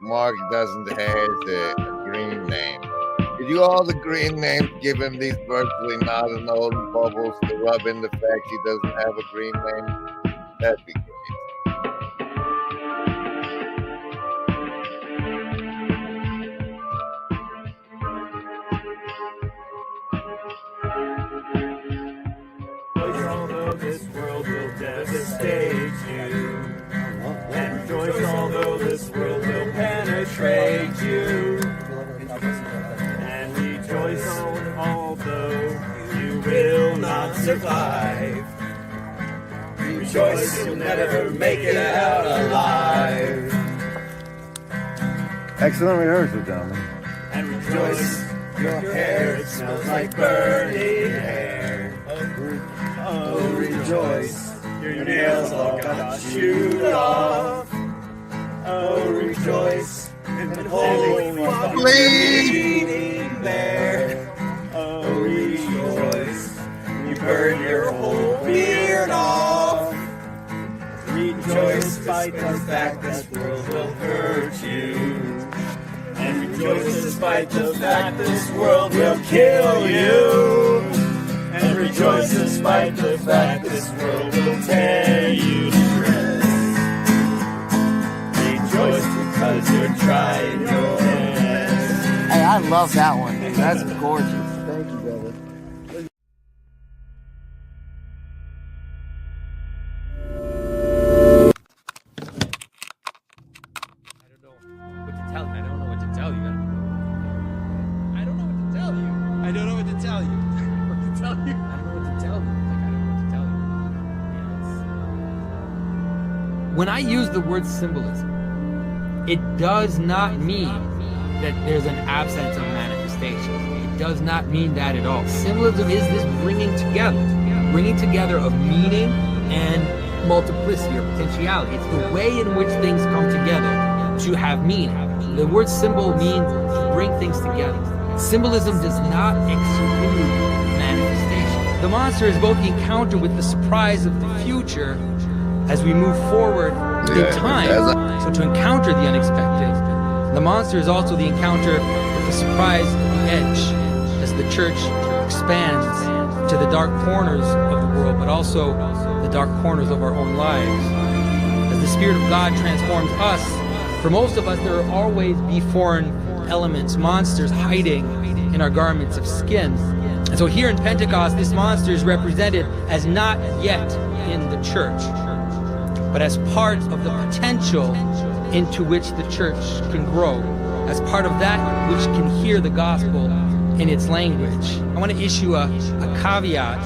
Mark doesn't have a green name. Could you all the green names give him these virtually not-known bubbles to rub in the fact he doesn't have a green name? That'd be great. Although this world will devastate you, and rejoice although this world will penetrate you, and rejoice although you will not survive. Rejoice you'll never make it out alive. Excellent rehearsal, gentlemen. And rejoice your hair, it smells like burning hair. Oh, rejoice, your nails all got chewed off. Oh, rejoice, and holy bleeding there. Oh, rejoice, you burn your whole beard off. Rejoice, despite the fact this world will hurt you. And rejoice, despite the fact this world will kill you. And rejoice despite the fact this world will tear you to shreds. Rejoice because you're trying your best. Hey, I love that one. That's gorgeous. Thank you, brother. When I use the word symbolism, it does not mean that there's an absence of manifestation. It does not mean that at all. Symbolism is this bringing together of meaning and multiplicity or potentiality. It's the way in which things come together to have meaning. The word symbol means to bring things together. Symbolism does not exclude manifestation. The monster is both the encounter with the surprise of the future as we move forward in time. So to encounter the unexpected, the monster is also the encounter with the surprise of the edge as the church expands to the dark corners of the world, but also the dark corners of our own lives. As the Spirit of God transforms us, for most of us there will always be foreign elements, monsters hiding in our garments of skin. And so here in Pentecost, this monster is represented as not yet in the church, but as part of the potential into which the church can grow, as part of that which can hear the gospel in its language. I want to issue a caveat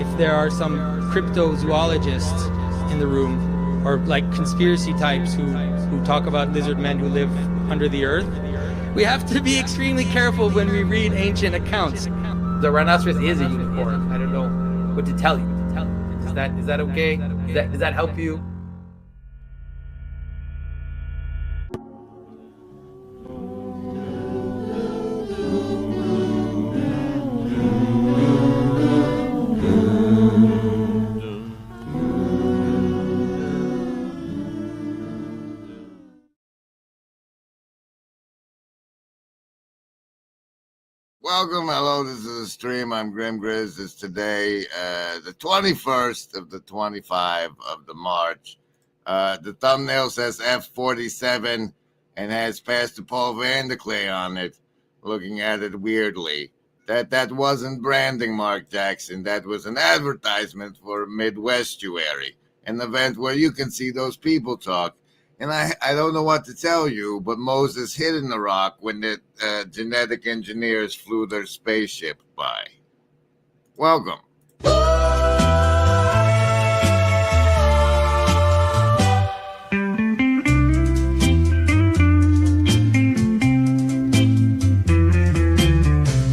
if there are some cryptozoologists in the room, or like conspiracy types who talk about lizard men who live under the earth. We have to be extremely careful when we read ancient accounts. The rhinoceros is a unicorn. I don't know what to tell you. Is that okay? Does that help you? Welcome, hello, this is a stream. I'm Grim Grizz. It's today, the 21st of the 25 of the March. The thumbnail says F47 and has Pastor Paul Vanderklay on it, looking at it weirdly. That wasn't branding, Mark Jackson. That was an advertisement for Midwestuary, an event where you can see those people talk. And I don't know what to tell you, but Moses hid in the rock when the genetic engineers flew their spaceship by. Welcome.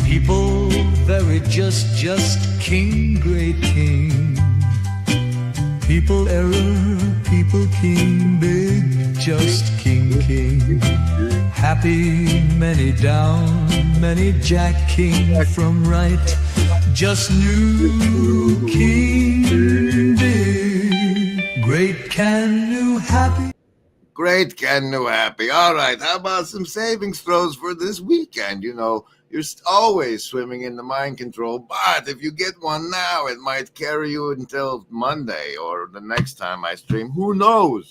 People very just king, great king. People error, people king, big, just king. Happy, many down, many jack king from right. Just new king, big, great can new happy. Great, can new happy. All right, how about some savings throws for this weekend? You know, you're always swimming in the mind control, but if you get one now, it might carry you until Monday or the next time I stream. Who knows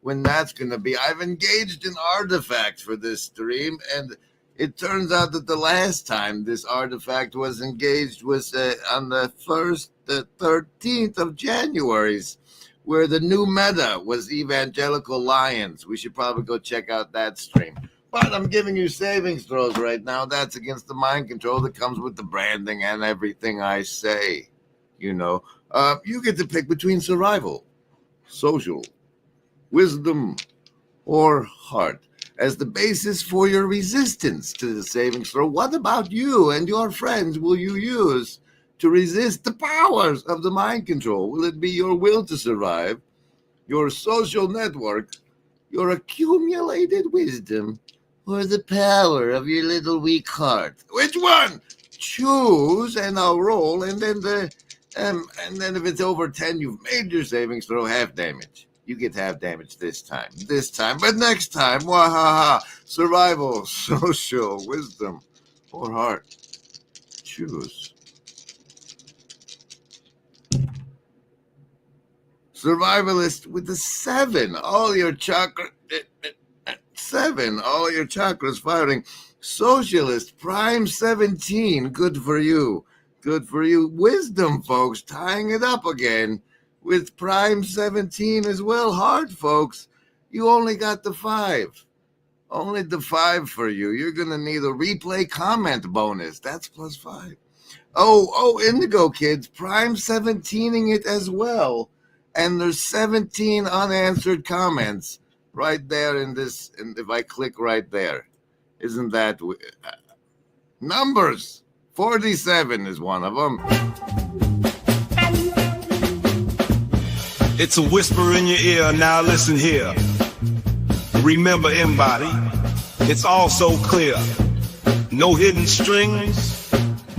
when that's going to be? I've engaged in artifacts for this stream, and it turns out that the last time this artifact was engaged was on the 13th of January, where the new meta was Evangelical Lions. We should probably go check out that stream. But I'm giving you savings throws right now. That's against the mind control that comes with the branding and everything I say. You know, you get to pick between survival, social, wisdom, or heart as the basis for your resistance to the savings throw. What about you and your friends will you use to resist the powers of the mind control? Will it be your will to survive, your social network, your accumulated wisdom, or the power of your little weak heart? Which one? Choose, and I'll roll, and then if it's over 10, you've made your savings throw half damage. You get half damage this time, but next time, wahaha, survival, social, wisdom, or heart. Choose. Survivalist with the 7, all your chakra, 7, all your chakras firing. Socialist, prime 17, good for you. Good for you. Wisdom, folks, tying it up again with prime 17 as well. Hard, folks, you only got the 5. Only the 5 for you. You're going to need a replay comment bonus. That's plus 5. Oh, Indigo kids, prime 17ing it as well. And there's 17 unanswered comments right there in this. And if I click right there, isn't that numbers? 47 is one of them. It's a whisper in your ear, now listen here. Remember, embody, it's all so clear. No hidden strings,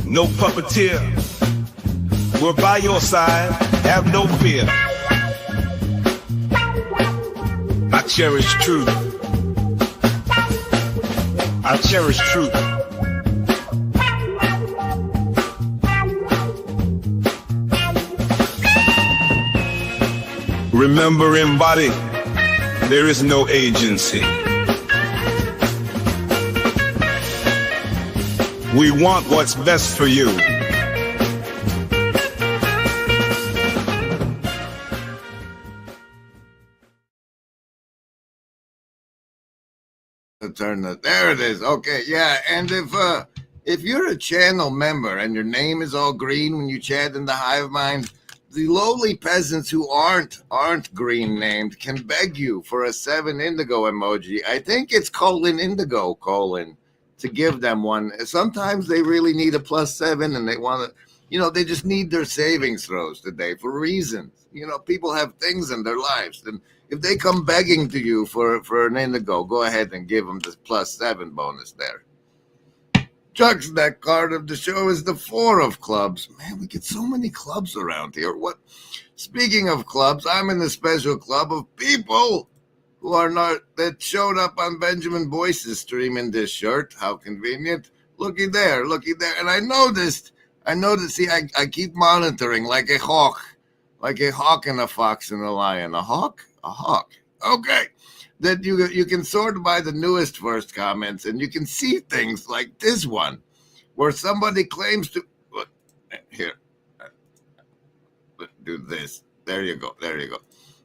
no puppeteer. We're by your side, have no fear. I cherish truth. I cherish truth. Remember, embody, there is no agency. We want what's best for you. There it is. Okay, yeah. And if you're a channel member and your name is all green when you chat in the hive mind, the lowly peasants who aren't green named can beg you for a 7 indigo emoji. I think it's indigo to give them one. Sometimes they really need a plus 7 and they want to, they just need their savings throws today for reasons. People have things in their lives, and if they come begging to you for an indigo, go ahead and give them the plus 7 bonus there. Chuck's next card of the show is the 4 of clubs. Man, we get so many clubs around here. What? Speaking of clubs, I'm in a special club of people who are not, that showed up on Benjamin Boyce's stream in this shirt. How convenient. Looky there. And I noticed, see, I keep monitoring like a hawk and a fox and a lion. A hawk? A hawk. Okay. That you can sort by the newest first comments, and you can see things like this one, where somebody claims to here. Do this. There you go.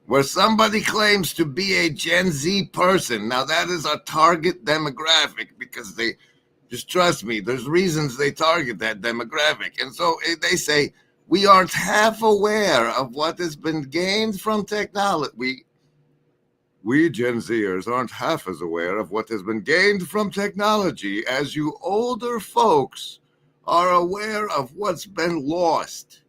Where somebody claims to be a Gen Z person. Now that is a target demographic because Just trust me. There's reasons they target that demographic. And so they say, we aren't half aware of what has been gained from technology. We Gen Zers aren't half as aware of what has been gained from technology as you older folks are aware of what's been lost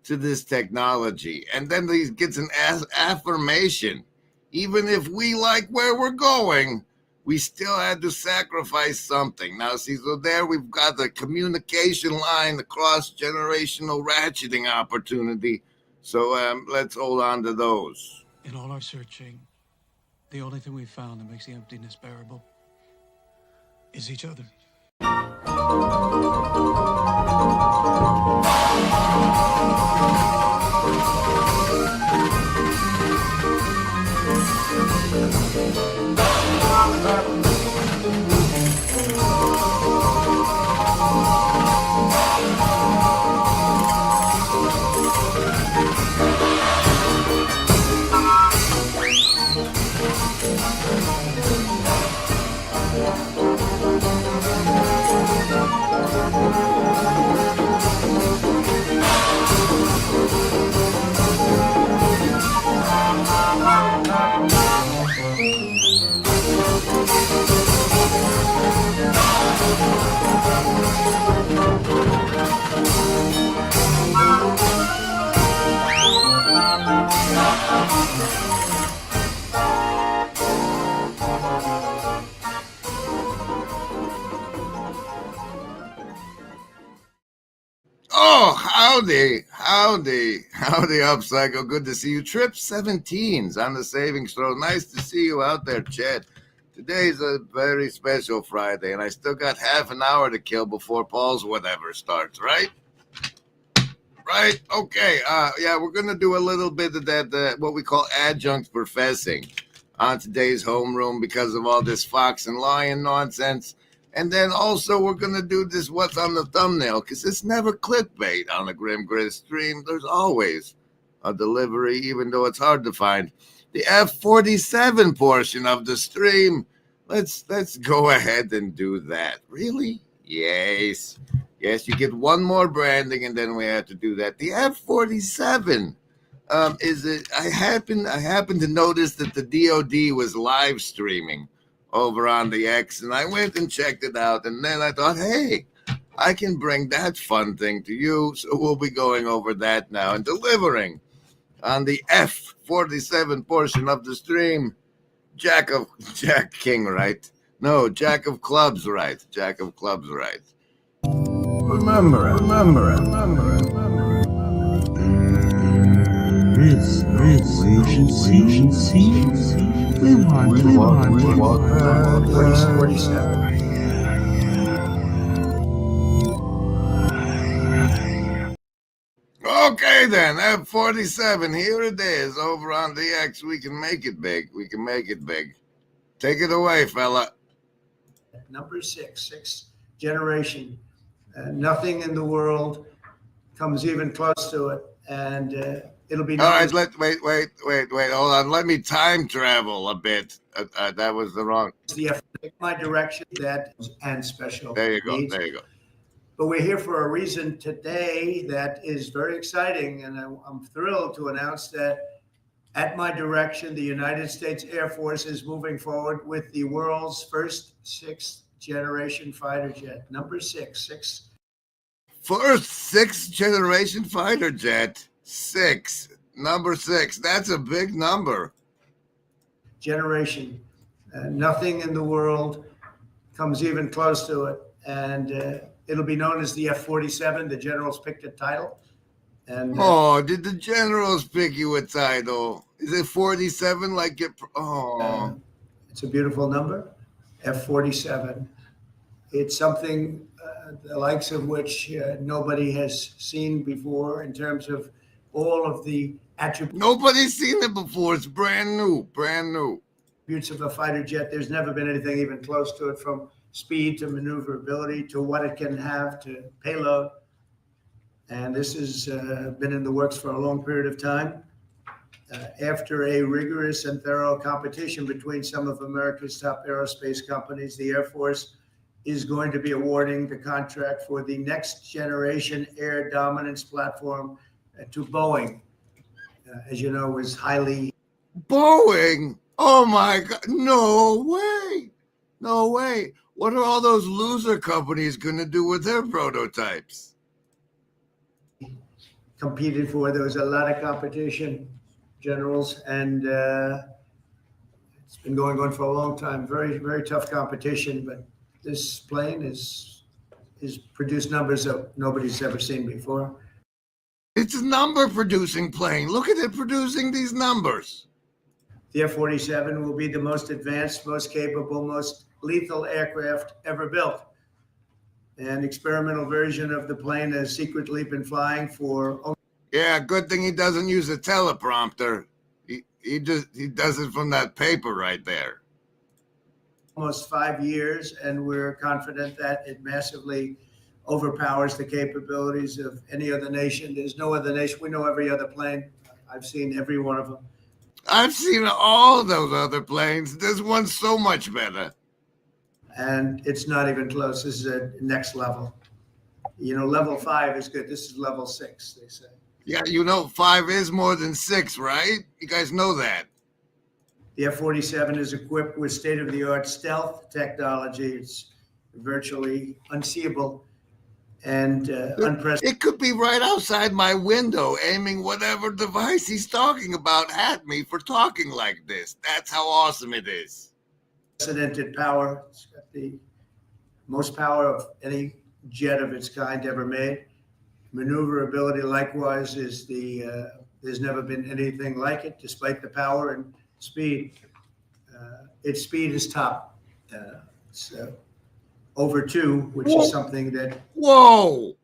to this technology. And then he gets an affirmation. Even if we like where we're going, we still had to sacrifice something. Now, see, so there we've got the communication line, the cross-generational ratcheting opportunity. So let's hold on to those. In all our searching, the only thing we've found that makes the emptiness bearable is each other. Oh, howdy, Upcycle. Good to see you. Trip 17's on the savings throw. Nice to see you out there, Chad. Today's a very special Friday, and I still got half an hour to kill before Paul's whatever starts, right? Right? Okay. Yeah, we're going to do a little bit of that, what we call adjunct professing on today's homeroom because of all this Fox and Lion nonsense. And then also we're going to do this what's on the thumbnail because it's never clickbait on the Grim Grizz stream. There's always a delivery, even though it's hard to find. The F-47 portion of the stream, let's go ahead and do that. Really? Yes. Yes, you get one more branding, and then we have to do that. The F-47 is it? I happen to notice that the DoD was live streaming over on the X, and I went and checked it out, and then I thought, hey, I can bring that fun thing to you, so we'll be going over that now and delivering on the F-47 portion of the stream. Jack King, right? No, Jack of Clubs, right? Jack of Clubs, right? Remember it. This, we should see. We want that. 47. Okay, then, F-47, here it is, over on the X. We can make it big. Take it away, fella. Number sixth generation. Nothing in the world comes even close to it, and it'll be. All right, wait. Hold on. Let me time travel a bit. That was the wrong. My direction that and special. There you go. Needs. There you go. But we're here for a reason today that is very exciting, and I'm thrilled to announce that at my direction, the United States Air Force is moving forward with the world's first sixth-generation fighter jet. Number six. First sixth-generation fighter jet. Number six. That's a big number. Generation. Nothing in the world comes even close to it, and it'll be known as the F-47. The generals picked a title. And did the generals pick you a title? Is it 47 like it? It's a beautiful number, F-47. It's something the likes of which nobody has seen before in terms of all of the attributes. Nobody's seen it before. It's brand new. Of a fighter jet. There's never been anything even close to it, from speed to maneuverability to what it can have to payload. And this has been in the works for a long period of time. After a rigorous and thorough competition between some of America's top aerospace companies, the Air Force is going to be awarding the contract for the next generation air dominance platform to Boeing. As you know, is highly. Boeing? Oh my God. No way. No way. What are all those loser companies going to do with their prototypes? Competed for. There was a lot of competition, generals, and it's been going on for a long time. Very, very tough competition, but this plane is produced numbers that nobody's ever seen before. It's a number producing plane. Look at it producing these numbers. The F-47 will be the most advanced, most capable, most lethal aircraft ever built. An experimental version of the plane has secretly been flying for. Yeah, good thing he doesn't use a teleprompter. He does it from that paper right there. Almost 5 years, and we're confident that it massively overpowers the capabilities of any other nation. There's no other nation. We know every other plane. I've seen every one of them. I've seen all those other planes. This one's so much better. And it's not even close. This is a next level. You know, level 5 is good. This is level 6, they say. Yeah, you know, 5 is more than 6, right? You guys know that. The F-47 is equipped with state-of-the-art stealth technology. It's virtually unseeable and unprecedented. It could be right outside my window, aiming whatever device he's talking about at me for talking like this. That's how awesome it is. Unprecedented power. It's got the most power of any jet of its kind ever made. Maneuverability, likewise, is there's never been anything like it, despite the power and speed. Its speed is top. So over 2, which is something that. Whoa,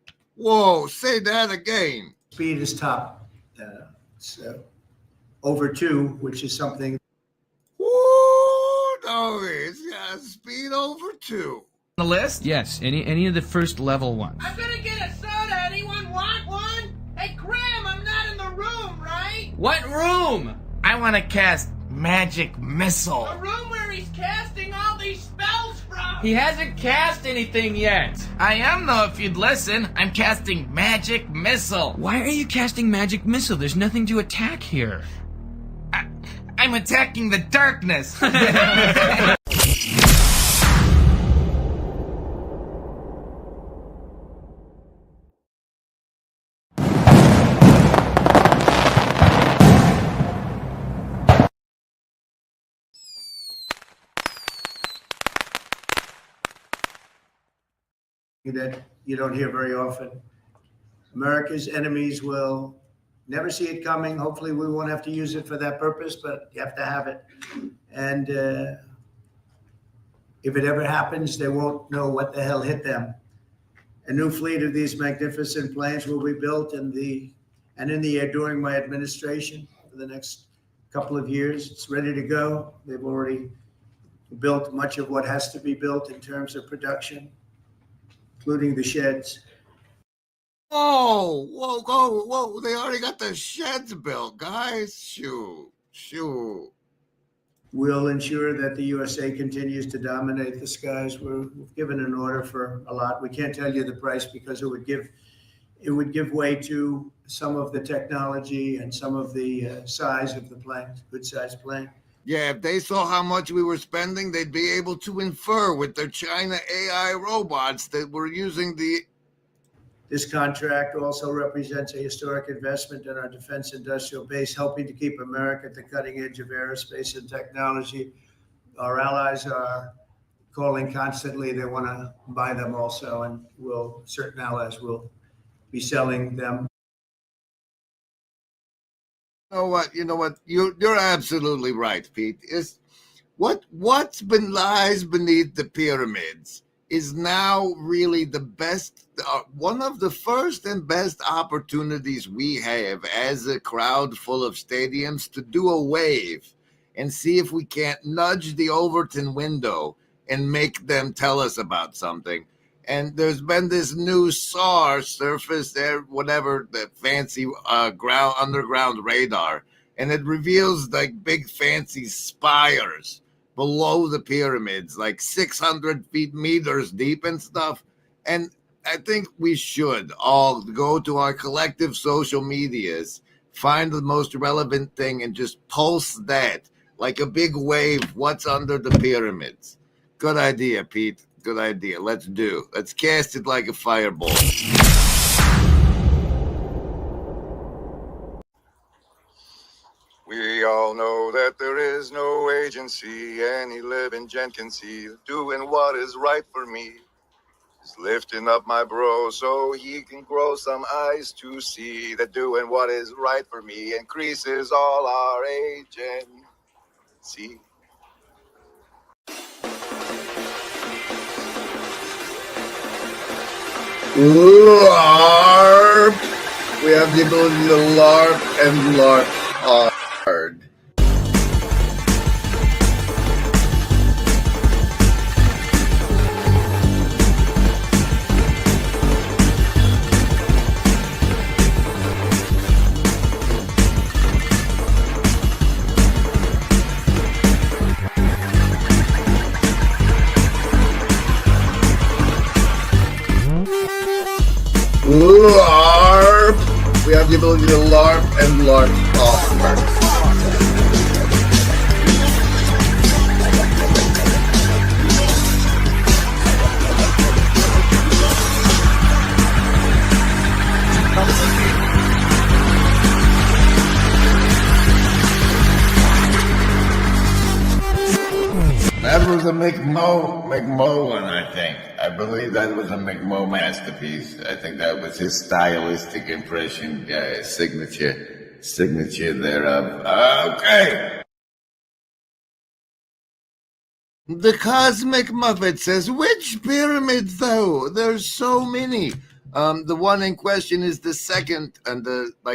say that again. Speed is top. So over 2, which is something. Woo, no, it's speed over 2. The list? Yes, any of the first level ones. I'm gonna get a soda. Anyone want one? Hey, Graham, I'm not in the room, right? What room? I want to cast magic missile. The room where he's casting all these spells from. He hasn't cast anything yet. I am, though, if you'd listen. I'm casting magic missile. Why are you casting magic missile? There's nothing to attack here. I'm attacking the darkness. That you don't hear very often. America's enemies will never see it coming. Hopefully we won't have to use it for that purpose, but you have to have it. And if it ever happens, they won't know what the hell hit them. A new fleet of these magnificent planes will be built in the air during my administration for the next couple of years. It's ready to go. They've already built much of what has to be built in terms of production, including the sheds. Whoa. They already got the sheds built, guys. Shoo. We'll ensure that the USA continues to dominate the skies. We've given an order for a lot. We can't tell you the price because it would give way to some of the technology and some of the size of the plane, good sized plane. Yeah, if they saw how much we were spending, they'd be able to infer with their China AI robots that we're using the. This contract also represents a historic investment in our defense industrial base, helping to keep America at the cutting edge of aerospace and technology. Our allies are calling constantly. They want to buy them also, and certain allies will be selling them. You know what? You're absolutely right, Pete. What's been lies beneath the pyramids is now really the best, one of the first and best opportunities we have as a crowd full of stadiums to do a wave and see if we can't nudge the Overton window and make them tell us about something. And there's been this new SAR, surface air, whatever, the fancy underground radar, and it reveals like big fancy spires. below the pyramids, like 600 meters deep and stuff. And I think we should all go to our collective social medias, find the most relevant thing, and just post that like a big wave. What's under the pyramids? Good idea, Pete. Good idea. Let's cast it like a fireball. We all know that there is no agency any living gent can see doing what is right for me. Just lifting up my bro so he can grow some eyes to see that doing what is right for me increases all our agency. LARP! We have the ability to LARP and LARP hard. LARP! We have the ability to LARP and LARP hard. That was a McMo one, I think. I believe that was a McMo masterpiece. I think that was his stylistic impression, signature thereof. Okay. The Cosmic Muppet says, which pyramids though? There's so many. The one in question is the second, and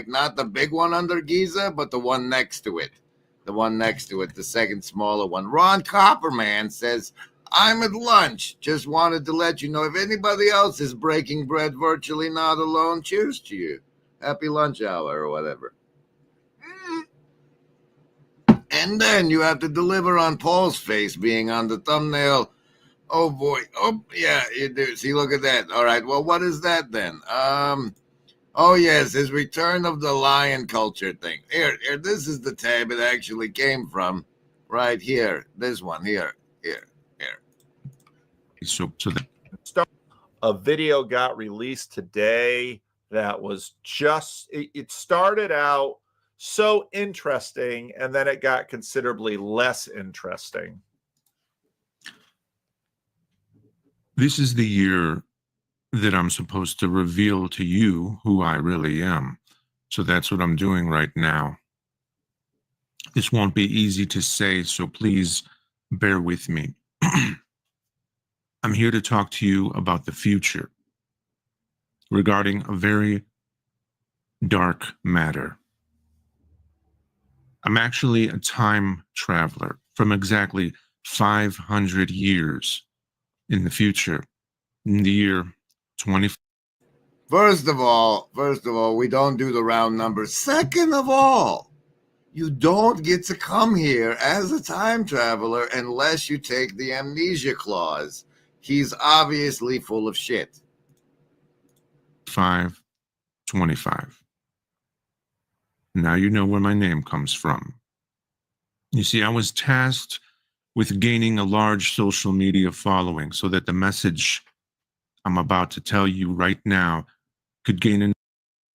not the big one under Giza, but the one next to it. The second smaller one. Ron Copperman says, I'm at lunch. Just wanted to let you know if anybody else is breaking bread virtually not alone. Cheers to you. Happy lunch hour or whatever. And then you have to deliver on Paul's face being on the thumbnail. Oh boy. Oh yeah, you do. See, look at that. All right. Well, what is that then? Oh, yes, his return of the lion culture thing. Here, this is the tab it actually came from. Right here. This one, here. So a video got released today that was just, it started out so interesting, and then it got considerably less interesting. this is the year that I'm supposed to reveal to you who I really am. So that's what I'm doing right now. This won't be easy to say, so please bear with me. I'm here to talk to you about the future regarding a very dark matter. I'm actually a time traveler from exactly 500 years in the future, in the year 20. First of all, we don't do the round numbers. Second of all, you don't get to come here as a time traveler unless you take the amnesia clause. He's obviously full of shit. 525. Now you know where my name comes from. You see, I was tasked with gaining a large social media following so that the message I'm about to tell you right now could gain an...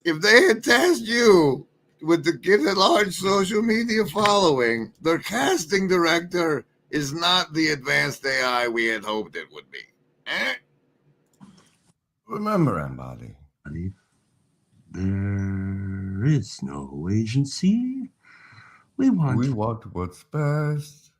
If they had tasked you with to get a large social media following, their casting director is not the advanced AI we had hoped it would be. Remember, Embody, there is no agency. We want what's best.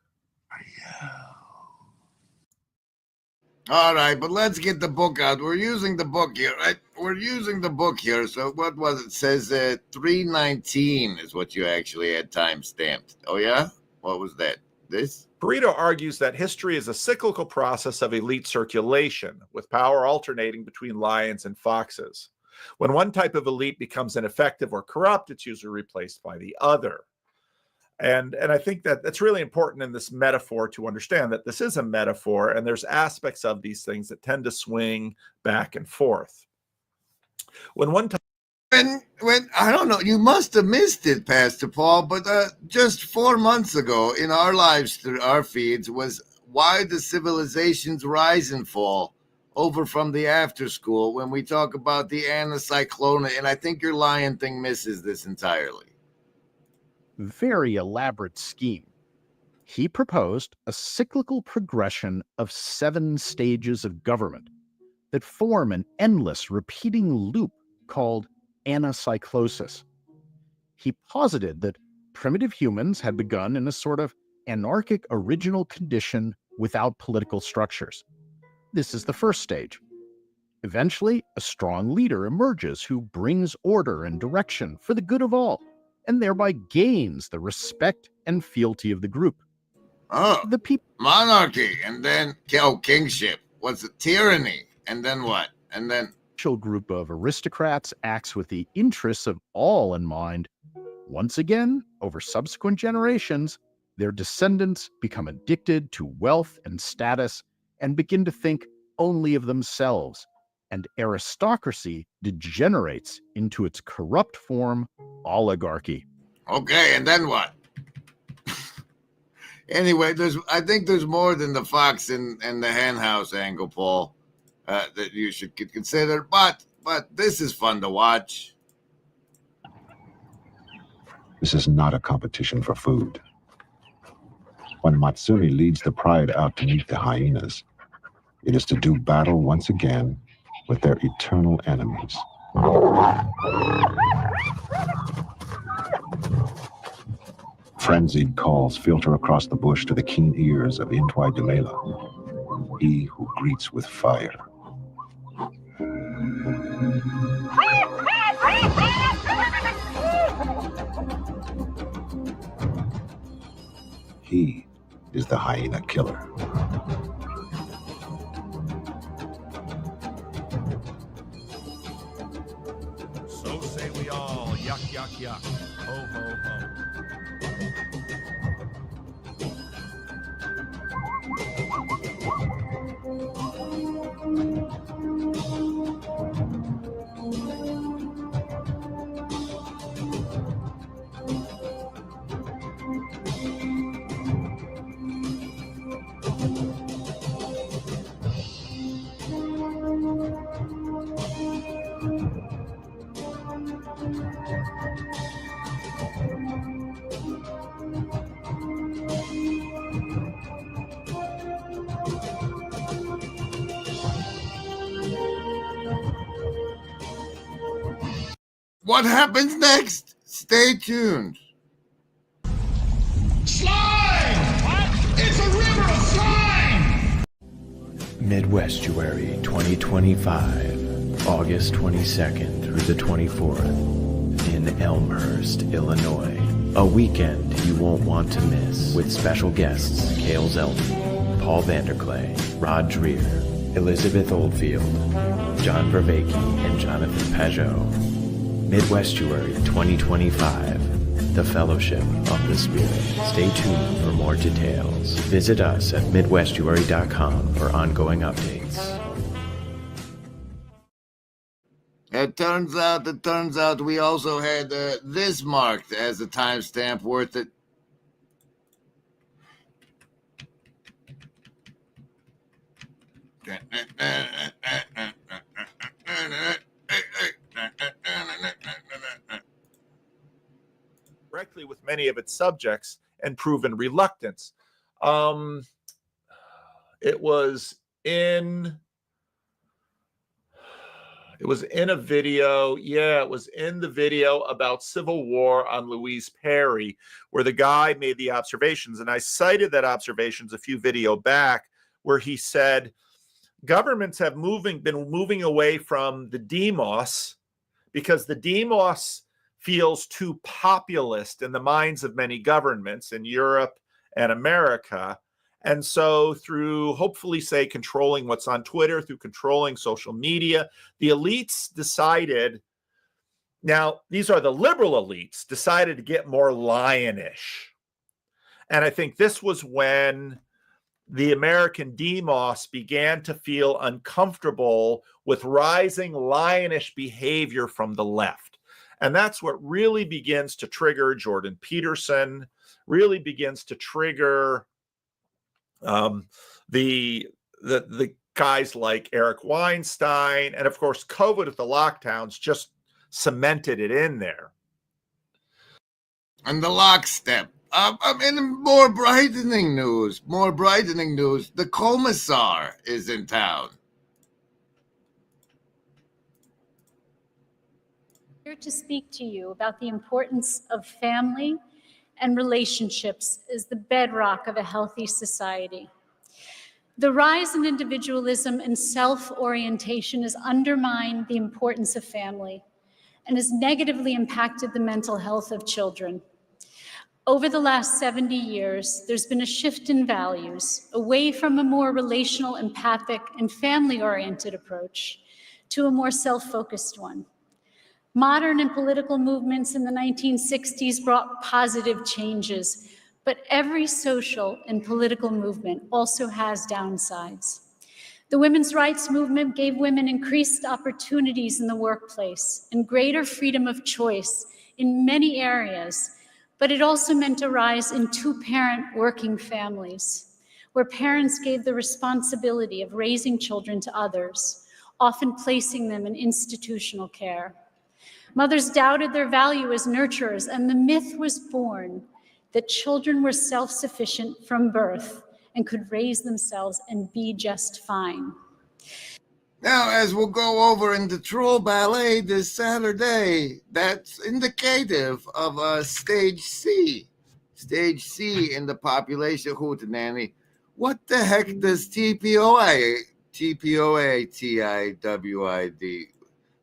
All right, but let's get the book out. We're using the book here, right? We're using the book here. So what was it? It says 319 is what you actually had time stamped. Oh, yeah? What was that? This? Burrito argues that history is a cyclical process of elite circulation, with power alternating between lions and foxes. When one type of elite becomes ineffective or corrupt, it's usually replaced by the other. And I think that that's really important in this metaphor to understand that this is a metaphor, and there's aspects of these things that tend to swing back and forth. When I don't know, you must have missed it, Pastor Paul, but just 4 months ago in our lives through our feeds was why the civilizations rise and fall over from the after school when we talk about the anacyclona, and I think your lion thing misses this entirely. Very elaborate scheme. He proposed a cyclical progression of 7 stages of government that form an endless repeating loop called anacyclosis. He posited that primitive humans had begun in a sort of anarchic original condition without political structures. This is the first stage. Eventually, a strong leader emerges who brings order and direction for the good of all, and thereby gains the respect and fealty of the group. Oh, the people. Monarchy, and then kingship. What's it? Tyranny, and then what? And then Group of aristocrats acts with the interests of all in mind. Once again, over subsequent generations, their descendants become addicted to wealth and status and begin to think only of themselves, and aristocracy degenerates into its corrupt form, oligarchy. Okay, and then what? Anyway, I think there's more than the fox and the hen house angle, Paul, that you should consider. But this is fun to watch. This is not a competition for food. When Matsumi leads the pride out to meet the hyenas, it is to do battle once again with their eternal enemies. Frenzied calls filter across the bush to the keen ears of Intwai Dulela, he who greets with fire. He is the hyena killer. So say we all, yuck, yuck, yuck, ho, ho, ho. What happens next? Stay tuned. Slime! What? It's a river of slime! Midwestuary 2025, August 22nd through the 24th, in Elmhurst, Illinois. A weekend you won't want to miss, with special guests Cale Zeldin, Paul Vanderklay, Rod Dreer, Elizabeth Oldfield, John Vervaeke, and Jonathan Pajot. Midwestuary 2025, the Fellowship of the Spirit. Stay tuned for more details. Visit us at midwestuary.com for ongoing updates. It turns out we also had this marked as a timestamp worth it. Directly with many of its subjects and proven reluctance. It was in a video. Yeah, it was in the video about Civil War on Louise Perry, where the guy made the observations. And I cited that observations a few video back, where he said governments have been moving away from the demos because the demos feels too populist in the minds of many governments in Europe and America. And so through hopefully, say, controlling what's on Twitter, through controlling social media, the elites decided, now these are the liberal elites, decided to get more lionish. And I think this was when the American demos began to feel uncomfortable with rising lionish behavior from the left. And that's what really begins to trigger Jordan Peterson, really begins to trigger the guys like Eric Weinstein. And of course, COVID with the lockdowns just cemented it in there. And the lockstep. In more brightening news, the commissar is in town. Here to speak to you about the importance of family and relationships as the bedrock of a healthy society. The rise in individualism and self-orientation has undermined the importance of family and has negatively impacted the mental health of children. Over the last 70 years, there's been a shift in values away from a more relational, empathic, and family-oriented approach to a more self-focused one. Modern and political movements in the 1960s brought positive changes, but every social and political movement also has downsides. The women's rights movement gave women increased opportunities in the workplace and greater freedom of choice in many areas, but it also meant a rise in two-parent working families, where parents gave the responsibility of raising children to others, often placing them in institutional care. Mothers doubted their value as nurturers, and the myth was born that children were self-sufficient from birth and could raise themselves and be just fine. Now, as we'll go over in the Troll Ballet this Saturday, that's indicative of stage C. Stage C in the population hootenanny. What the heck does TPOA TIWID?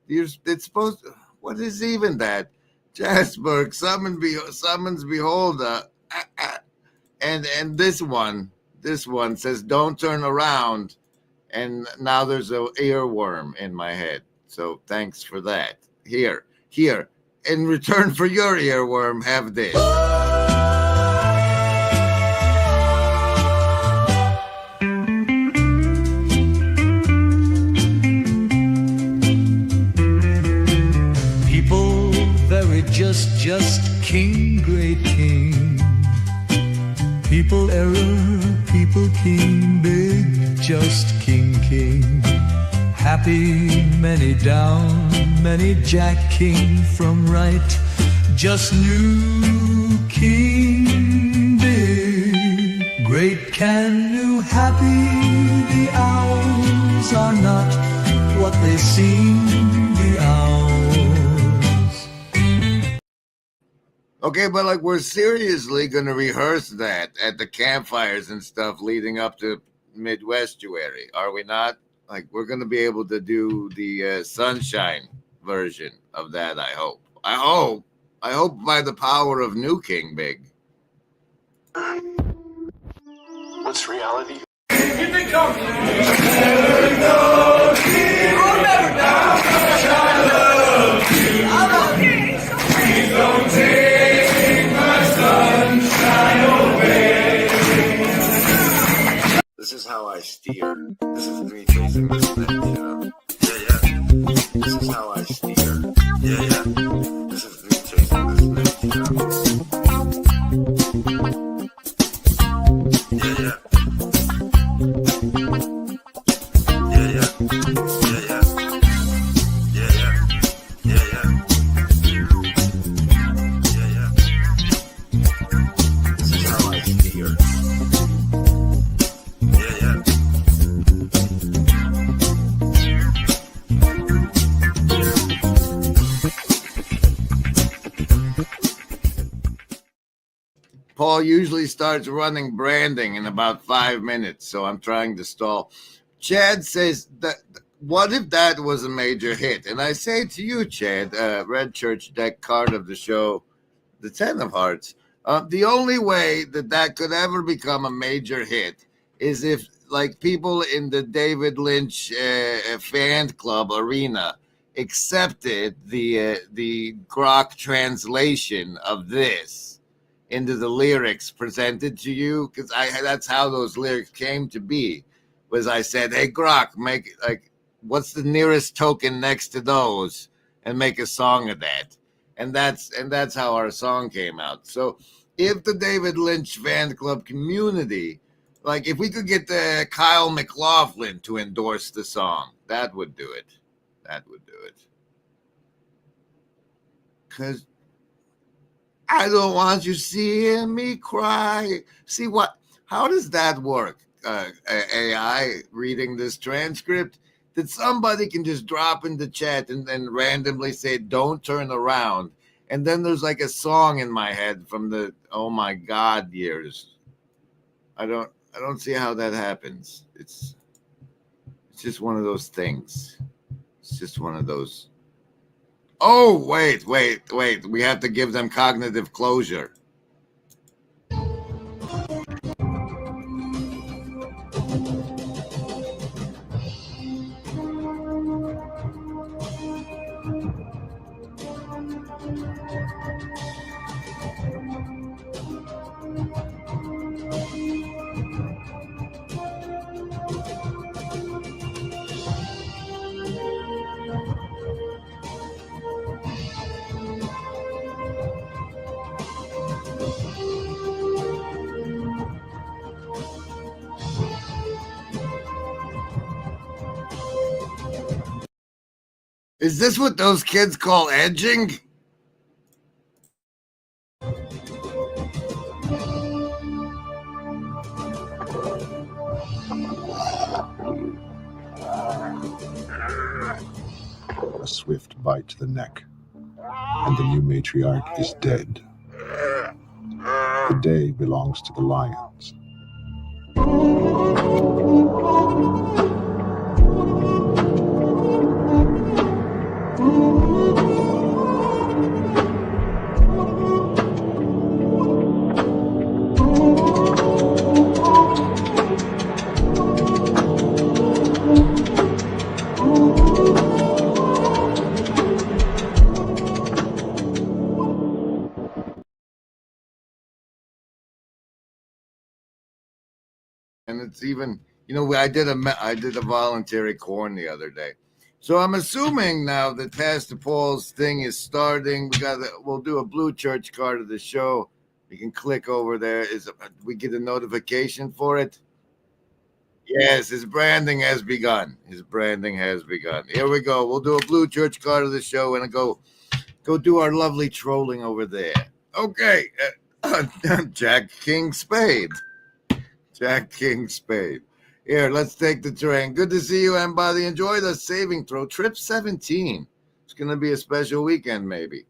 It's supposed to, what is even that? Jasper, summons beholder. And this one says, don't turn around. And now there's an earworm in my head. So thanks for that. Here. In return for your earworm, have this. People very just king, great king. People error, people king, big, just king. Happy, many down, many jack king from right, just new king, big, great can new, happy, the owls are not what they seem, the owls. Okay, but like we're seriously going to rehearse that at the campfires and stuff leading up to Midwestuary, are we not? Like we're going to be able to do the sunshine version of that, I hope. I hope by the power of New King Big. What's reality? Here they come! Please don't take my sunshine away. This is how I steer. This is me chasing this thing, you know? Yeah. This is how I steer. Yeah. This is me chasing this thing, you know? Yeah. Paul usually starts running branding in about 5 minutes, so I'm trying to stall. Chad says, that what if that was a major hit? And I say to you, Chad, Red Church deck card of the show, the 10 of Hearts, the only way that could ever become a major hit is if, like, people in the David Lynch fan club arena accepted the Grok translation of this into the lyrics presented to you, because that's how those lyrics came to be. Was I said, hey Grok, make like, what's the nearest token next to those, and make a song of that, and that's how our song came out. So if the David Lynch fan club community, like if we could get the Kyle MacLachlan to endorse the song, that would do it. That would do it. Because I don't want you seeing me cry. See what? How does that work? AI reading this transcript? That somebody can just drop in the chat and then randomly say, "Don't turn around," and then there's like a song in my head from the oh my god years. I don't see how that happens. It's just one of those things. It's just one of those. Oh, wait. We have to give them cognitive closure. Is this what those kids call edging? A swift bite to the neck, and the new matriarch is dead. The day belongs to the lions. And it's even, I did a voluntary corn the other day. So I'm assuming now that Pastor Paul's thing is starting. We'll do a blue church card of the show. You can click over there. We get a notification for it? Yes, his branding has begun. Here we go. We'll do a blue church card of the show and go do our lovely trolling over there. Okay. Jack King Spade. Here, let's take the terrain. Good to see you, everybody. Enjoy the saving throw. Trip 17. It's going to be a special weekend, maybe.